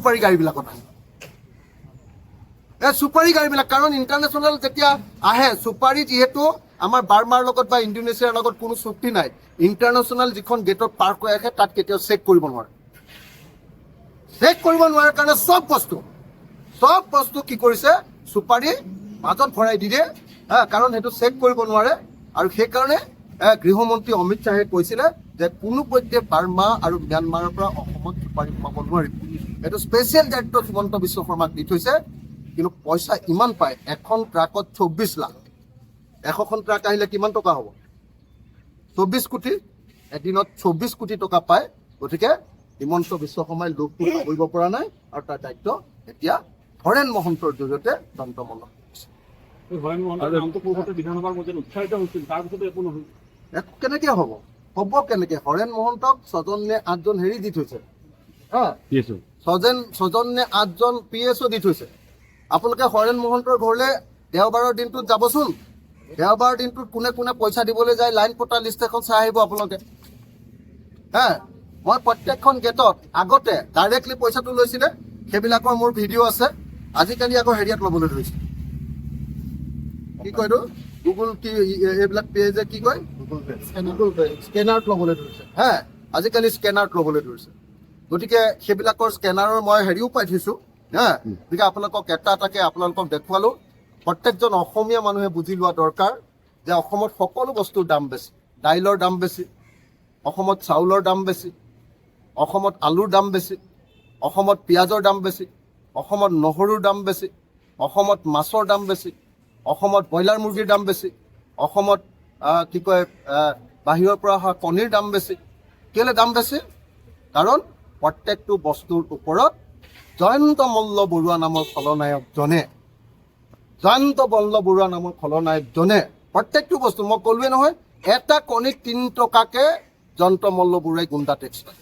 চুপাৰী গাড়ীবিলাকত আহে এই চুপাৰী গাড়ীবিলাক কাৰণ ইণ্টাৰনেশ্যনেল যেতিয়া আহে চুপাৰী যিহেতু আমাৰ বাৰ্মাৰ লগত বা ইণ্ডোনেছিয়াৰ লগত কোনো চুক্তি নাই ইণ্টাৰনেশ্যনেল যিখন গেটত পাৰ কৰি আহে তাত কেতিয়াও চেক কৰিব নোৱাৰে কাৰণে চব বস্তু কি কৰিছে চুপাৰী মাজত ভৰাই দি দিয়ে কাৰণ সেইটো চেক কৰিব নোৱাৰে আৰু সেইকাৰণে গৃহমন্ত্ৰী অমিত শ্বাহে কৈছিলে যে কোনো পধ্যে বাৰ্মা আৰু ম্যানমাৰৰ পৰা অসমত চুপাৰী সোমাব নোৱাৰিব এইটো স্পেচিয়েল দায়িত্ব হিমন্ত বিশ্ব শৰ্মাক দি থৈছে কিন্তু পইচা ইমান পায় এখন ট্ৰাকত 24 লাখ 100খন ট্ৰাক আহিলে কিমান টকা হ'ব 24 কোটি এদিনত 24 কোটি টকা পায় গতিকে হিমন্ত বিশ্ব শৰ্মাই লোকটো কৰিব পৰা নাই আৰু তাৰ দায়িত্ব এতিয়া হৰেণ মহন্তৰ জৰিয়তে তন্ত্ৰমল্ল কেনেকে হ'ব কেনেকে হৰেণ মহন্তক 6জন নে 8জন হেৰি দি থৈছে ছজন নে 8জন PSO দি থৈছে আপোনালোকে হৰেণ মহন্তৰ ঘৰলৈ দেওবাৰৰ দিনটোত যাবচোন দেওবাৰৰ দিনটোত কোনে কোনে পইচা দিবলৈ যায় লাইন পতা লিষ্ট এখন চাই আহিব আপোনালোকে মই প্ৰত্যেকখন গেটত আগতে ডাইৰেক্টলি পইচাটো লৈছিলে সেইবিলাকৰ মোৰ ভিডিঅ' আছে আজিকালি আকৌ হেৰিয়াত ল'বলৈ ধৰিছে কি কয় এইটো গুগল কি এইবিলাক পে যে কি কয় গুগল পে স্কেনাৰত ল'বলৈ ধৰিছে আজিকালি স্কেনাৰত ল'বলৈ ধৰিছে গতিকে সেইবিলাকৰ স্কেনাৰৰ মই হেৰিও পাই থৈছোঁ গতিকে আপোনালোকক এটাকে আপোনালোকক দেখুৱালোঁ প্ৰত্যেকজন অসমীয়া মানুহে বুজি লোৱা দৰকাৰ যে অসমত সকলো বস্তুৰ দাম বেছি দাইলৰ দাম বেছি অসমত চাউলৰ দাম বেছি অসমত আলুৰ দাম বেছি অসমত পিঁয়াজৰ দাম বেছি অসমত নহৰুৰ দাম বেছি অসমত মাছৰ দাম বেছি অসমত ব্ৰইলাৰ মুৰ্গীৰ দাম বেছি অসমত কি কয় বাহিৰৰ পৰা অহা কণীৰ দাম বেছি কেলৈ দাম বেছি কাৰণ প্ৰত্যেকটো বস্তুৰ ওপৰত জয়ন্ত মল্ল বৰুৱা নামৰ খলনায়কজনে প্ৰত্যেকটো বস্তু মই ক'লোৱে নহয় এটা কণীত 3 টকাকে জয়ন্ত মল্ল বৰুৱাই গুণ্ডা টেক্স পায়